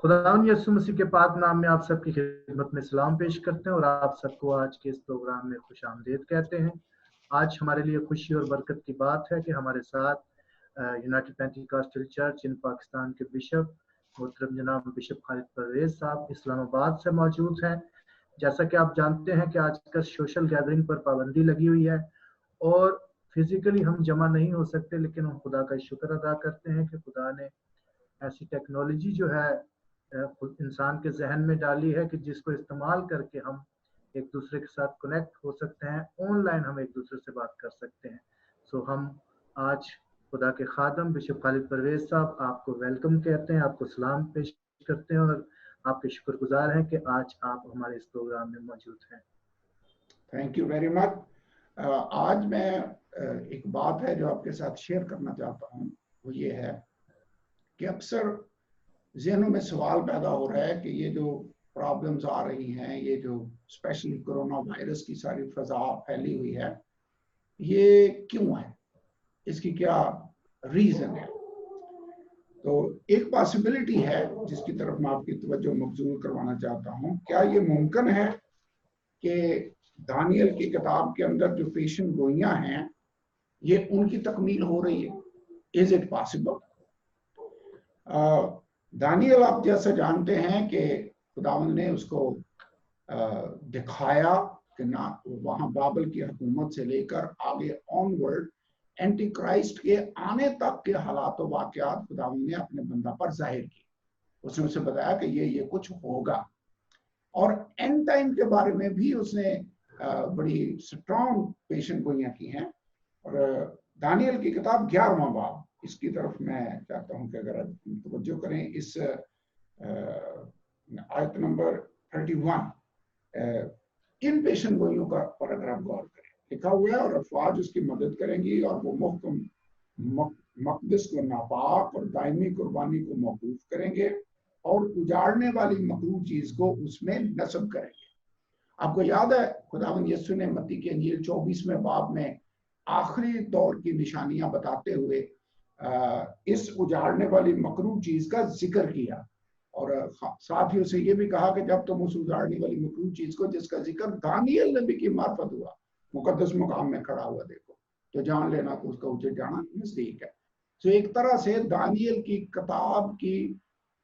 खुदावंद यीशु मसीह के पाक नाम में आप सबकी खिदमत में सलाम पेश करते हैं और आप सबको आज के इस प्रोग्राम में खुश आमदीद कहते हैं। आज हमारे लिए खुशी और बरकत की बात है कि हमारे साथ यूनाइटेड पेंटिकॉस्टल चर्च इन पाकिस्तान के बिशप मोहतरम जनाब बिशप खालिद परवेज साहब इस्लामाबाद से मौजूद हैं। जैसा कि आप जानते हैं कि आजकल सोशल गैदरिंग पर पाबंदी लगी हुई है और फिजिकली हम जमा नहीं हो सकते, लेकिन हम खुदा का शुक्र अदा करते हैं कि खुदा ने ऐसी टेक्नोलॉजी जो है इंसान के जहन में डाली है कि जिसको इस्तेमाल करके हम एक दूसरे के साथ कनेक्ट हो सकते हैं, ऑनलाइन हम एक दूसरे से बात कर सकते हैं। सो हम आज खुदा के खादम बिशप खालिद परवेज साहब आपको वेलकम कहते हैं, आपको सलाम पेश करते हैं और आपके शुक्रगुजार हैं कि आज आप हमारे इस प्रोग्राम में मौजूद हैं। Thank you very much. आज मैं एक बात है जो आपके साथ शेयर करना चाहता हूँ, वो ये है कि अक्सर ज़हनों में सवाल पैदा हो रहा है कि ये जो प्रॉब्लम्स आ रही हैं, ये जो स्पेशली कोरोना वायरस की सारी फजा फैली हुई है, ये क्यों है, इसकी क्या रीज़न है। तो एक पॉसिबिलिटी है जिसकी तरफ मैं आपकी तवज्जो मबजूल करवाना चाहता हूँ। क्या ये मुमकिन है कि दानियल की किताब के अंदर जो पेशन गोइयाँ हैं ये उनकी तकमील हो रही है? Is it possible? दानियल आप जैसे जानते हैं कि खुदावंद ने उसको दिखाया कि ना वहां बाबल की हुकूमत से लेकर आगे ऑनवर्ड एंटी क्राइस्ट के आने तक के हालात और वाकयात खुदावंद ने अपने बंदा पर जाहिर किए। उसने उसे बताया कि ये कुछ होगा और एंड टाइम के बारे में भी उसने बड़ी स्ट्रॉन्ग पेशन गोइयां की हैं। और दानियल की किताब 11वां बाब, इसकी तरफ मैं चाहता हूं कि अगर आप तवज्जो करें इस आयत नंबर 31 इन पेशन गोइयों का पर अगर आप गौर करें, लिखा हुआ है और अफवाज उसकी मदद करेंगी और वो मुहकम मकदस को नापाक और दायमी कुर्बानी को मौकूफ करेंगे और उजाड़ने वाली मकरूह चीज को उसमें नस्ब करेंगे। आपको याद है खुदावंद यीशु ने मत्ती की इंजील 24वें बाब में आखिरी दौर की निशानियां बताते हुए इस उजाड़ने वाली मकरूह चीज का जिक्र किया और साथ ही उसे ये भी कहा कि जब तुम उस उजाड़ने वाली मकरूह चीज को जिसका जिक्र दानियल नबी की मार्फत हुआ मुकद्दस मुकाम में खड़ा हुआ देखो तो जान लेना कि उसका उचित जाना नजदीक है। तो एक तरह से दानियल की किताब की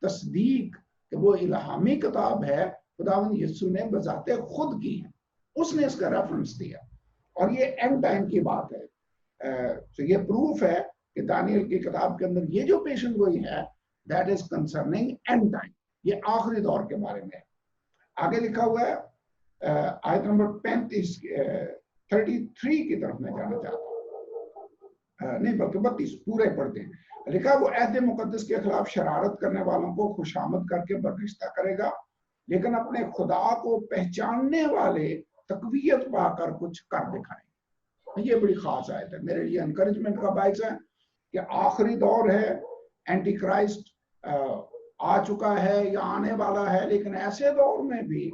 तस्दीक कि वो इल्हामी किताब है खुदावंद यीशु ने बजाते खुद की है, उसने इसका रेफरेंस दिया और ये एंड टाइम की बात है। तो ये प्रूफ है कि दानियल की किताब के अंदर ये जो पेशन गोई है that is concerning and time, ये आखिरी दौर के बारे में है। आगे लिखा हुआ है आयत नंबर 33 की तरफ मैं जाना चाहता हूँ, नहीं बल्कि 32 पूरे पढ़ते हैं। लिखा वो अहद मुकद्दस के खिलाफ शरारत करने वालों को खुशामद करके बर्खिस्ता करेगा, लेकिन अपने खुदा को पहचानने वाले तकवीयत पाकर कुछ कर दिखाएंगे। ये बड़ी खास आयत है, मेरे लिए एनकरेजमेंट का बायस है कि आखिरी दौर है, एंटी क्राइस्ट आ चुका है या आने वाला है, लेकिन ऐसे दौर में भी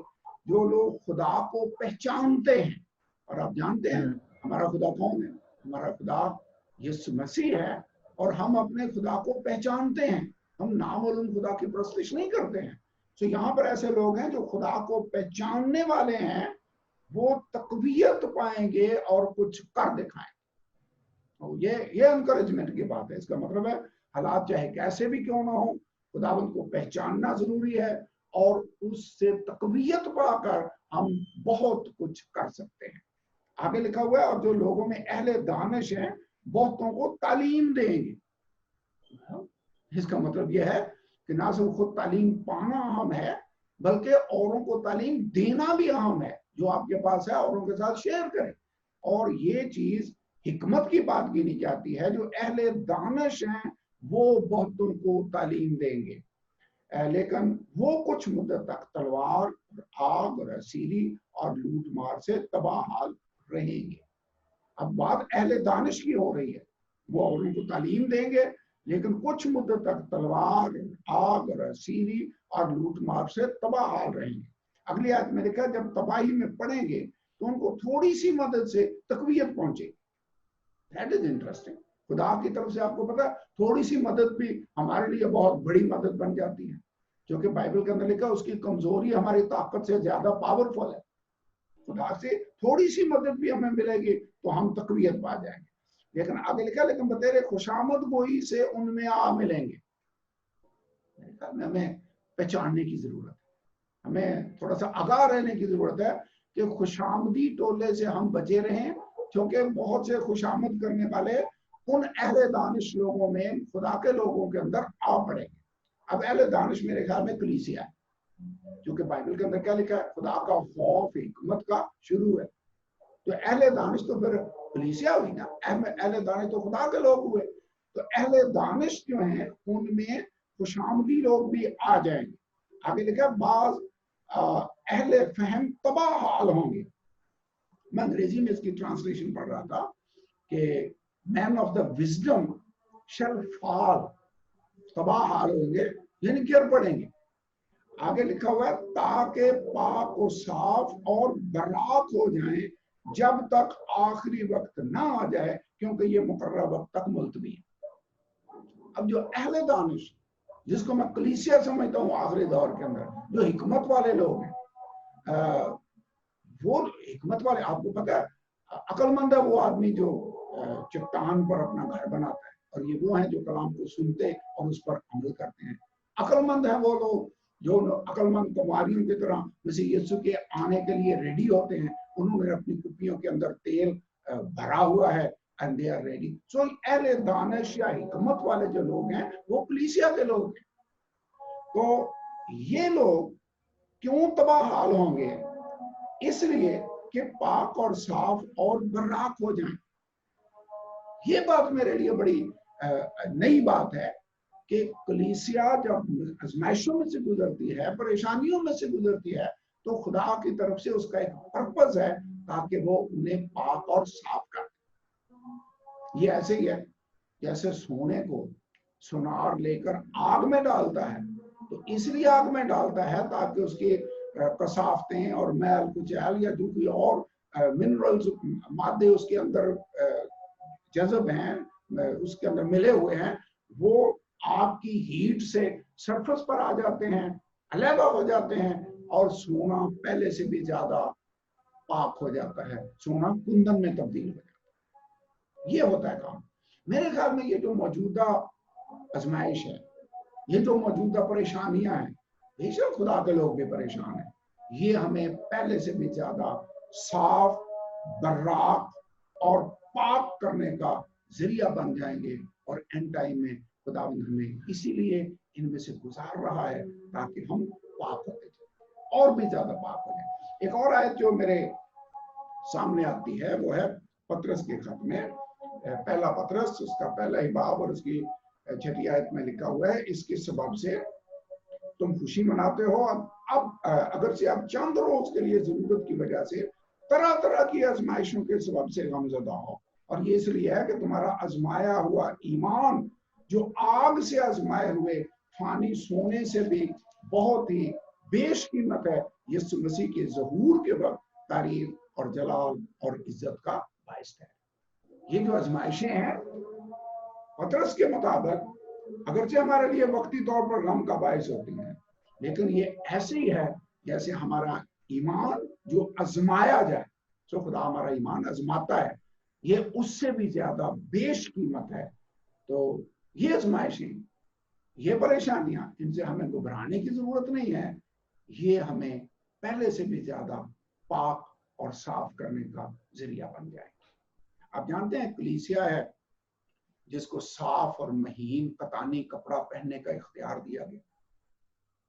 जो लोग खुदा को पहचानते हैं, और आप जानते हैं हमारा खुदा कौन है, हमारा खुदा यीशु मसीह है और हम अपने खुदा को पहचानते हैं, हम नामालूम खुदा की परस्तिश नहीं करते हैं। तो यहाँ पर ऐसे लोग हैं जो खुदा को पहचानने वाले हैं, वो तकवीयत पाएंगे और कुछ कर दिखाएंगे। ये एनकरेजमेंट की बात है। इसका मतलब है हालात चाहे कैसे भी क्यों ना हो, खुदावंद को पहचानना जरूरी है और उससे तकवीयत पाकर हम बहुत कुछ कर सकते हैं। आगे लिखा हुआ है और जो लोगों में अहले दानिश हैं बहुतों को तालीम देंगे। इसका मतलब यह है कि ना सिर्फ खुद तालीम पाना अहम है बल्कि औरों को तालीम देना भी अहम है। जो आपके पास है औरों के साथ शेयर करें, और ये चीज हिकमत की बात गिनी जाती है। जो अहले दानिश हैं वो बहुतों को तालीम देंगे, लेकिन वो कुछ मुद्दत तक तलवार आग और असीरी और लूट मार से तबाहाल रहेंगे। अब बात अहले दानिश की हो रही है, वो औरों को तालीम देंगे लेकिन कुछ मुद्दत तक तलवार आग और असीरी और लूट मार से तबाहाल रहेंगे। अगली आयत में लिखा जब तबाही में पड़ेंगे तो उनको थोड़ी सी मदद से तकवीयत पहुंचेगी। That is interesting. खुदा की तरफ से आपको पता थोड़ी सी मदद भी हमारे लिए बहुत बड़ी मदद बन जाती है। क्योंकि बाइबल के अंदर लिखा उसकी कमजोरी हमारी ताकत से ज्यादा पावरफुल है। खुदा से थोड़ी सी मदद भी हमें मिलेगी तो हम तकवीत पा जाएंगे। लेकिन आगे लिखा, लेकिन बतेरे खुशामद गोई से उनमें आ मिलेंगे। हमें पहचानने की जरूरत है, हमें थोड़ा सा आगाह रहने की जरूरत है कि खुशामदी टोले से हम बचे रहें, क्योंकि बहुत से खुशामद करने वाले उन अहले दानिश लोगों में, खुदा के लोगों के अंदर आ पड़ेंगे। अब अहले दानिश मेरे ख्याल में कलीसिया है, क्योंकि बाइबल के अंदर क्या लिखा है, खुदा का खौफ हिकमत का शुरू है। तो अहले दानिश तो फिर कलीसिया हुई ना, अहले दानिश तो खुदा के लोग हुए। तो अहले दानिश जो हैं उनमें खुशामदी लोग भी आ जाएंगे। आगे लिखा, बाज अहले फहम तबाह हाल होंगे। मैं अंग्रेजी में इसकी ट्रांसलेशन पढ़ रहा था कि man of the wisdom shall fall, तबाह हाल होंगे यानी गिर पड़ेंगे। आगे लिखा हुआ है, ताकि पाक और साफ और बराक हो जाएं जब तक आखिरी वक्त ना आ जाए, क्योंकि ये मुकर्रर वक्त तक मुलतवी है। अब जो अहले दानिश, जिसको मैं कलीसिया समझता हूँ आखिरी दौर के अंदर, जो हिकमत वाले लोग हैं, वो हिकमत वाले, आपको पता है अक्लमंद है वो आदमी जो चट्टान पर अपना घर बनाता है, और ये वो हैं जो कलाम को सुनते और उस पर अमल करते हैं। अक्लमंद है वो लोग जो अक्लमंद कुमारियों की तरह मसीह यीशु के आने के लिए रेडी होते हैं। उन्होंने अपनी कुप्पियों के अंदर तेल भरा हुआ है, एंड दे आर रेडी। सो अहले दानिश या हिकमत वाले जो लोग हैं वो कलीसिया के लोग हैं। तो ये लोग क्यों तबाह हाल होंगे? इसलिए कि पाक और साफ और बर्राक हो जाएं। ये बात मेरे लिए बड़ी नई बात है कि कलीसिया जब आजमाइशों में से गुजरती है, परेशानियों में से गुजरती है, तो खुदा की तरफ से उसका एक पर्पस है ताकि वो उन्हें पाक और साफ कर। ये ऐसे ही है जैसे सोने को सुनार लेकर आग में डालता है, तो इसलिए आग में डालता है ताकि उसकी कसाफतें और मैल कुचैल या जो कोई और मिनरल्स मादे उसके अंदर जज़ब हैं, उसके अंदर मिले हुए हैं, वो आग की हीट से सरफेस पर आ जाते हैं, अलग हो जाते हैं, और सोना पहले से भी ज्यादा पाक हो जाता है, सोना कुंदन में तब्दील हो जाता है। ये होता है काम। मेरे ख्याल में ये जो मौजूदा आजमाइश है, ये जो मौजूदा परेशानियां हैं, बेशक खुदा के लोग भी परेशान हैं, ये हमें पहले से भी ज्यादा साफ, बर्राक और पाक करने का जरिया बन जाएंगे। और एंड टाइम में खुदावंद हमें इसीलिए इनमें से गुजार रहा है ताकि हम पाक होते जाए और भी ज्यादा पाक हो जाए। एक और आयत जो मेरे सामने आती है वो है पतरस के खत में, पहला पतरस उसका पहला ही बाब और उसकी 6ठी आयत में लिखा हुआ है, इसके सबब से तुम खुशी मनाते हो। अब अगर से आप चंद रोज के लिए जरूरत की वजह से तरह तरह की आजमाइशों के सबब से गमज़दा हो, और ये इसलिए है कि तुम्हारा आजमाया हुआ ईमान जो आग से आजमाए हुए फानी सोने से भी बहुत ही बेशकीमत है, यीशु मसीह के ज़हूर के वक्त तारीफ और जलाल और इज्जत का बाइस है। ये जो आजमाइशें हैं पतरस के मुताबिक अगरचे हमारे लिए वक्ती तौर पर गम का बाइस होती हैं, लेकिन ये ऐसे ही है जैसे हमारा ईमान जो आजमाया जाए। सो खुदा हमारा ईमान आजमाता है, ये उससे भी ज्यादा बेशकीमत है। तो ये आजमाइशें, ये परेशानियां, इनसे हमें घबराने की जरूरत नहीं है, ये हमें पहले से भी ज्यादा पाक और साफ करने का जरिया बन जाएगी। आप जानते हैं कलीसिया है जिसको साफ और महीन कतानी कपड़ा पहनने का इख्तियार दिया गया,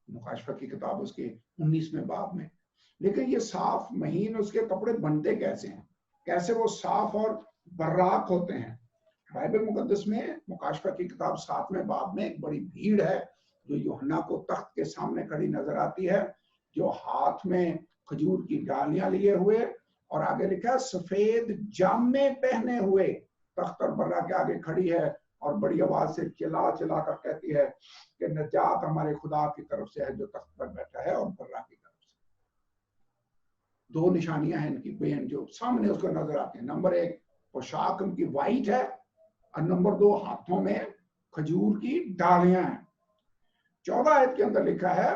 मुकाशफा की किताब उसके 19वें बाब में। लेकिन ये साफ महीन उसके कपड़े बनते कैसे हैं, कैसे वो साफ और बर्राक होते हैं? बाइबल मुकद्दस में मुकाशफा की किताब 7वें बाब में एक बड़ी भीड़ है जो यूहन्ना को तख्त के सामने खड़ी नजर आती है, जो हाथ में खजूर की डालियां लिए हुए, और आगे लिखा है सफेद जामे पहने हुए तख्त और बर्रा के आगे खड़ी है और बड़ी आवाज से चिल्ला चिल्ला कर कहती है कि नजात हमारे खुदा की तरफ से है जो तख्त पर बैठा है और बर्रा की तरफ से। दो निशानियां हैं इनकी बेन जो सामने उसको नजर आती है। नंबर 1 पोशाक उनकी वाइट है, और नंबर 2 हाथों में खजूर की डालियां हैं। 14 आयत के अंदर लिखा है,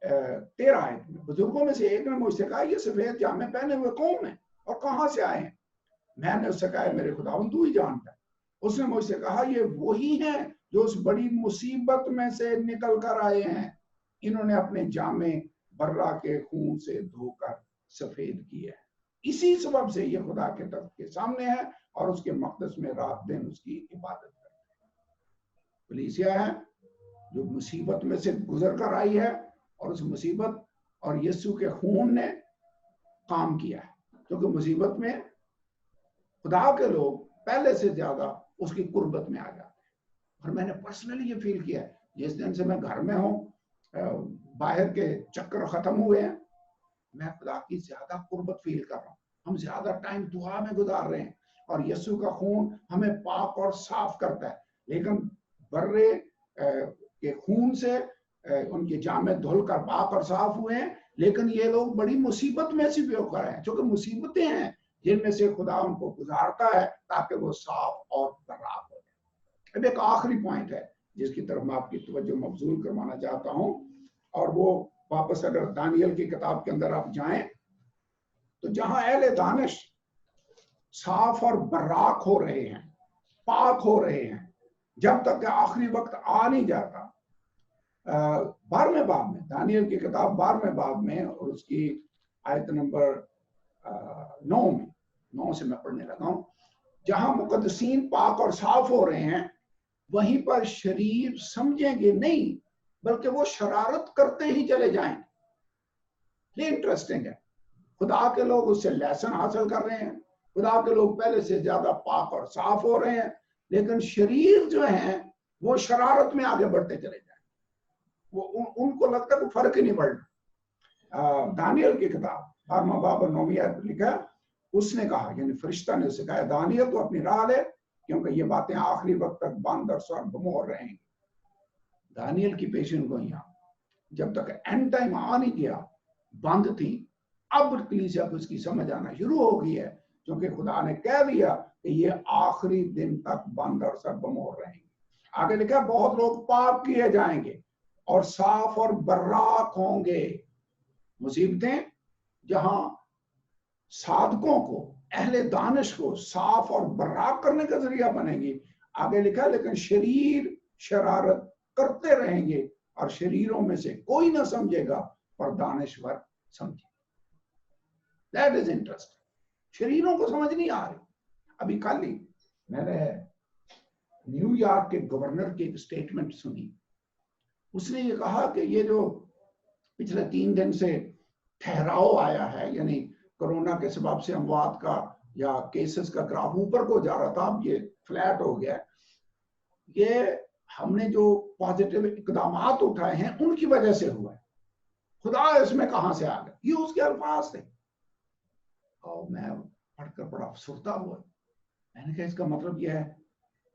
13 आयत में, बुजुर्गों में से एक ने मुझसे कहा ये सफेद जामे पहने हुए कौन है और कहां से आए हैं? मैंने उससे कहा मेरे खुदावंद तू ही जानता है। उसने मुझसे कहा ये वही हैं जो उस बड़ी मुसीबत में से निकल कर आए हैं, इन्होंने अपने जामे बर्रा के खून से धोकर सफेद किए हैं। इसी सबब से ये खुदा के तख्त के सामने है और उसके मक़दस में रात दिन उसकी इबादत करते हैं। कलीसिया है जो मुसीबत में से गुजर कर आई है और उस मुसीबत और यीशु के खून ने काम किया है, क्योंकि मुसीबत में खुदा के लोग पहले से ज्यादा उसकी कुर्बत में आ जाते हैं। और मैंने पर्सनली ये फील किया है, जिस दिन से मैं घर में हूँ, बाहर के चक्कर खत्म हुए हैं, मैं खुदा की ज्यादा कुर्बत फील कर रहा हूँ। हम ज्यादा टाइम दुआ में गुजार रहे हैं और यीशु का खून हमें पाक और साफ करता है। लेकिन बर्रे के खून से उनके जामे धुल कर पाक और साफ हुए हैं, लेकिन ये लोग बड़ी मुसीबत में से भी होकर हैं, क्योंकि मुसीबतें हैं जिनमें से खुदा उनको गुजारता है ताकि वो साफ और बर्राक हो जाए। अब एक आखिरी पॉइंट है जिसकी तरफ मैं आपकी तवज्जो मबजूल करवाना चाहता हूँ, और वो वापस अगर दानियल की किताब के अंदर आप जाएं तो जहां अहले दानिश साफ और बर्राक हो रहे हैं, पाक हो रहे हैं, जब तक कि आखिरी वक्त आ नहीं जाता। 12वें बाब में, दानियल की किताब 12वें बाब में और उसकी आयत नंबर 9 से मैं पढ़ने लगा हूं, जहां मुकद्दसीन पाक और साफ हो रहे हैं, वहीं पर शरीर समझेंगे नहीं बल्कि वो शरारत करते ही चले जाएंगे। ये इंटरेस्टिंग है, खुदा के लोग उससे लेसन हासिल कर रहे हैं, खुदा के लोग पहले से ज्यादा पाक और साफ हो रहे हैं, लेकिन शरीर जो है वो शरारत में आगे बढ़ते चले जाएंगे। वो उनको लगता है कोई फर्क ही नहीं पड़ना। दानियल की किताब 12वां बाब 9वीं आयत लिखा, उसने कहा, यानी फरिश्ता ने उसे कहा, दानियल तो अपनी राह ले, क्योंकि ये बातें आखिरी वक्त तक बंद और सर्वमोहर रहेंगी। दानियल की पेशन गोइयां जब तक एंड टाइम आ नहीं गया बंद थी, अब कलीसिया को इसकी समझ आना शुरू हो गई है, क्योंकि खुदा ने कह दिया कि ये आखिरी दिन तक बंद और सर्वमोहर रहेंगे। आगे लिखा, बहुत लोग पाप किए जाएंगे और साफ और बर्राक होंगे। मुसीबतें जहां साधकों को, अहले दानिश को साफ और बर्राक करने का जरिया बनेगी। आगे लिखा, लेकिन शरीर शरारत करते रहेंगे और शरीरों में से कोई ना समझेगा पर दानिश्वर समझे। That is interesting. शरीरों को समझ नहीं आ रही। अभी कल ही मैंने न्यूयॉर्क के गवर्नर की एक स्टेटमेंट सुनी। उसने ये कहा कि ये जो पिछले 3 दिन से ठहराव आया है, यानी कोरोना के सबब से अमवात का या केसेस का ग्राफ ऊपर को जा रहा था, अब ये फ्लैट हो गया। ये हमने जो पॉजिटिव इकदामात उठाए हैं उनकी वजह से हुआ है। खुदा इसमें कहां से आ गया, ये उसके अल्फाज थे। और मैं पढ़कर बड़ा अफसरदा हुआ। मैंने कहा इसका मतलब यह है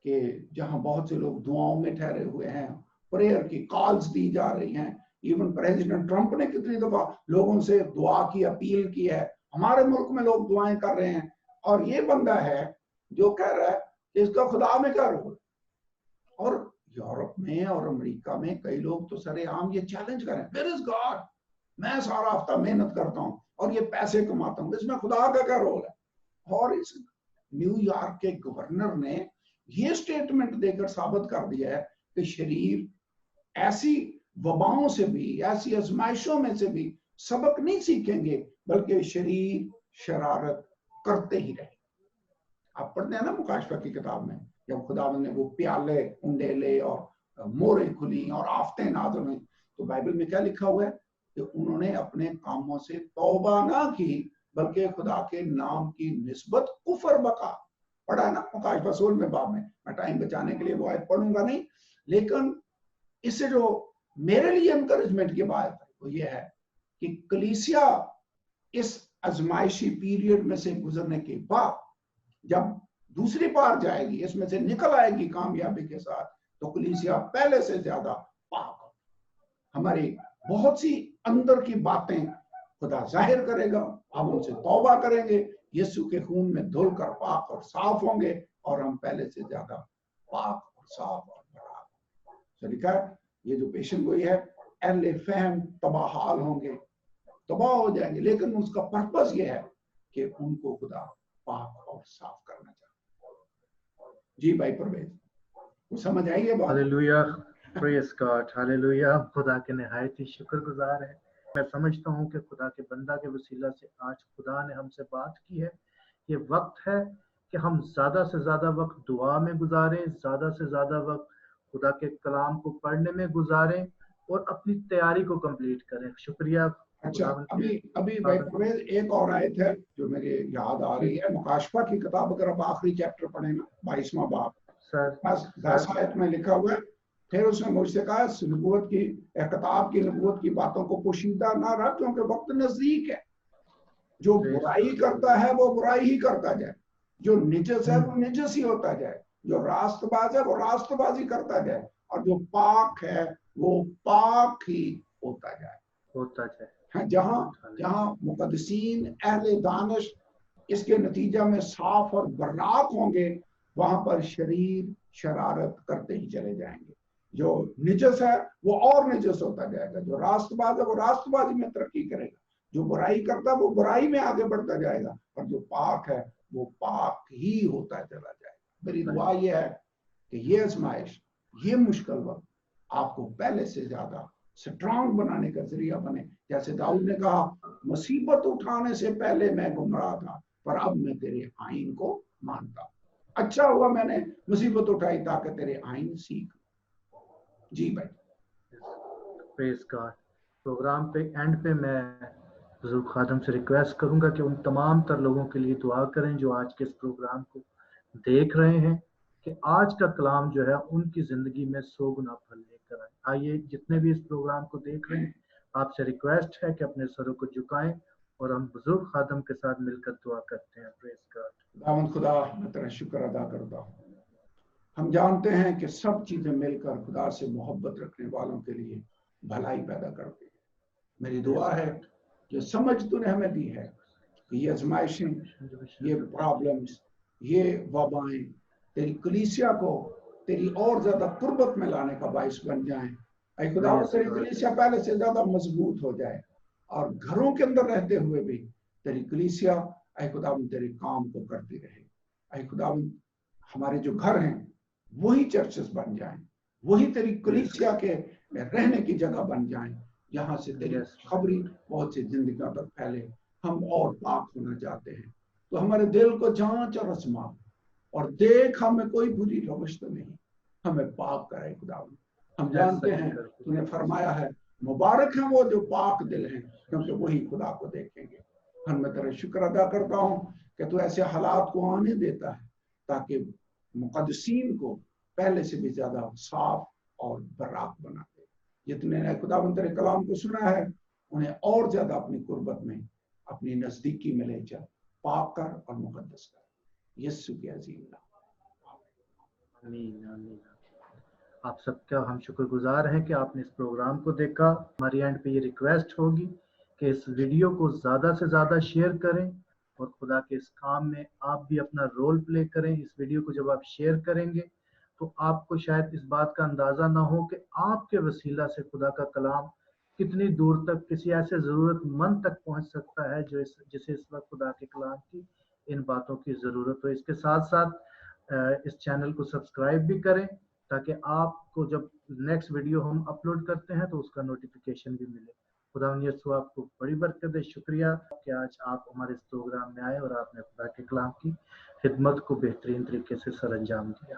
कि जहां बहुत से लोग दुआओं में ठहरे हुए हैं, प्रेयर की कॉल्स दी जा रही हैं, इवन प्रेसिडेंट ट्रंप ने कितनी दफा लोगों से दुआ की अपील की है, हमारे मुल्क में लोग दुआएं कर रहे हैं, और ये बंदा है जो कह रहा है कि इसका खुदा में क्या रोल। और यूरोप में और अमेरिका में कई लोग तो सरेआम ये चैलेंज करें, वेयर इज गॉड, मैं सारा हफ्ता मेहनत करता हूँ और ये पैसे कमाता हूँ, इसमें खुदा का क्या रोल है। और इस न्यूयॉर्क के गवर्नर ने ये स्टेटमेंट देकर साबित कर दिया है कि शरीर ऐसी वबाओं से भी, ऐसी आजमाइशों में से भी सबक नहीं सीखेंगे, बल्कि शरीर शरारत करते ही रहे। आप पढ़ते हैं ना मुकाशफा की किताब में, जब खुदा ने वो प्याले, उंडेले और मोरें खुली और आफतें नाज़िल हुई, तो बाइबल में क्या लिखा हुआ है कि उन्होंने अपने कामों से तौबा ना की, बल्कि खुदा के नाम की निस्बत कुफर बका। पढ़ा है ना मुकाशफा 16वें बाब में। मैं टाइम बचाने के लिए वो आयत पढ़ूंगा नहीं, लेकिन इससे जो मेरे लिए एनकरेजमेंट की बात है वो ये है कि कलीसिया इस आजमाइशी पीरियड में से गुजरने के बाद जब दूसरी बार जाएगी, इसमें से निकल आएगी कामयाबी के साथ, तो कलीसिया पहले से ज्यादा पाक हो। हमारी बहुत सी अंदर की बातें खुदा जाहिर करेगा, हम उनसे तौबा करेंगे, यीशु के खून में धुलकर पाक और साफ होंगे, और हम पहले से ज्यादा पाक और साफ और बराबर। तो लिखा है ये जो पेशन गोई है, अहले फहम तबाहाल होंगे, तबाह हो जाएंगे, लेकिन उसका पर्पस ये है कि उनको खुदा पाक और साफ करना चाहता। जी भाई परवेज, वो समझ आई है बात? Hallelujah, praise God, hallelujah. खुदा के निहायत ही शुक्रगुजार है। मैं समझता हूँ कि खुदा के बंदा के वसीला से आज खुदा ने हमसे बात की है। ये वक्त है कि हम ज़्यादा से ज़्यादा वक्त दुआ में गुजारें, ज़्यादा से ज़्यादा वक्त खुदा के कलाम को पढ़ने में गुजारें और अपनी तैयारी को कंप्लीट करें। शुक्रिया। अच्छा, अभी भाई परवेज एक और आयत है जो मेरे याद आ रही है, मुकाशफा की किताब, अगर आप आखिरी चैप्टर पढ़े ना, 22वां बाब, बस 10 आयत में लिखा हुआ है। फिर उसने मुझसे कहा, नबूवत की किताब की नबूवत की बातों को पोशीदा ना रख, क्योंकि वक्त नजदीक है। जो बुराई करता है वो बुराई ही करता जाए, जो निजस है वो निजस ही होता जाए, जो रास्तबाज है वो रास्तबाजी करता जाए, और जो पाक है वो पाक ही होता जाए। हाँ, जहाँ मुकद्दसीन अहले दानिश इसके नतीजा में साफ और बर्राक होंगे, वहां पर शरीर शरारत करते ही चले जाएंगे। जो निजस है वो और निजस होता जाएगा, जो रास्तबाज है वो रास्तबाजी में तरक्की करेगा, जो बुराई करता है वो बुराई में आगे बढ़ता जाएगा, और जो पाक है वो पाक ही होता चला जाएगा। मेरी दुआ ये है कि ये आजमाइश, ये मुश्किल वक्त आपको पहले से ज्यादा स्ट्रांग बनाने का जरिया बने। जैसे दाऊद ने कहा, मुसीबत उठाने से पहले मैं गुमराह था, पर अब मैं तेरे आईन को मानता। अच्छा हुआ मैंने मुसीबत उठाई ताकि तेरे आईन सीख। जी भाई, प्रेज गॉड। प्रोग्राम पे एंड पे मैं बुजुर्ग खादम से रिक्वेस्ट करूंगा कि उन तमाम तर लोगों के लिए दुआ करें जो आज के इस प्रोग्राम को देख रहे हैं, कि आज का कलाम जो है उनकी जिंदगी में 100 गुना फल लेकर आए। आइए, जितने भी इस प्रोग्राम को देख रहे हैं, आपसे रिक्वेस्ट है कि अपने सरों को झुकाएं और हम बुजुर्ग खादम के साथ मिलकर दुआ करते हैं। Praise God. दामन खुदा, मैं तेरा शुक्र अदा करता हूँ। हम जानते हैं कि सब चीजें मिलकर खुदा से मोहब्बत रखने वालों के लिए भलाई पैदा करती है। मेरी दुआ है जो समझ तूने हमें दी है कि ये आजमाइशें, ये प्रॉब्लम्स, ये वबाएं तेरी कलीसिया को तेरी और ज्यादा कुर्बत में लाने का बाइस बन जाएं। ऐ खुदा, तेरी कलीसिया पहले से ज्यादा मजबूत हो जाए, और घरों के अंदर रहते हुए भी तेरी कलीसिया ऐ खुदा तेरे काम को करती रहे। ऐ खुदा, हमारे जो घर हैं वही चर्चेस बन जाएं, वही तेरी कलीसिया के रहने की जगह बन जाएं, यहाँ से तेरी खबरी बहुत सी जिंदगियों तक फैले। हम और पाक होना चाहते हैं, तो हमारे दिल को जांच और आजमा और देख हमें कोई बुरी रवश तो नहीं, हमें पाक करे खुदा। हम जानते हैं तूने फरमाया है, मुबारक हैं वो जो पाक दिल हैं, क्योंकि वही खुदा को देखेंगे। हम मैं तेरा शुक्र अदा करता हूँ कि तू ऐसे हालात को आने देता है ताकि मुकद्दसीन को पहले से भी ज्यादा साफ और बराक बना दे। जितने खुदावंद तेरे कलाम को सुना है उन्हें और ज्यादा अपनी कुर्बत में, अपनी नजदीकी में ले चल, पाक कर और मुकद्दस कर। यीशु के अजीम नाम, आमीन, आमीन। आप सबका हम शुक्रगुजार हैं कि आपने इस प्रोग्राम को देखा। हमारी एंड पे ये रिक्वेस्ट होगी कि इस वीडियो को ज़्यादा से ज़्यादा शेयर करें और खुदा के इस काम में आप भी अपना रोल प्ले करें। इस वीडियो को जब आप शेयर करेंगे तो आपको शायद इस बात का अंदाज़ा ना हो कि आपके वसीला से खुदा का कलाम कितनी दूर तक किसी ऐसे ज़रूरतमंद तक पहुंच सकता है जो जिसे इस वक्त खुदा के कलाम की इन बातों की ज़रूरत हो। इसके साथ साथ इस चैनल को सब्सक्राइब भी करें ताकि आपको जब नेक्स्ट वीडियो हम अपलोड करते हैं तो उसका नोटिफिकेशन भी मिले। खुदा यीशु आपको बड़ी बरकत दे। शुक्रिया कि आज आप हमारे इस प्रोग्राम में आए और आपने खुदा के कलाम की खिदमत को बेहतरीन तरीके से सर अंजाम दिया।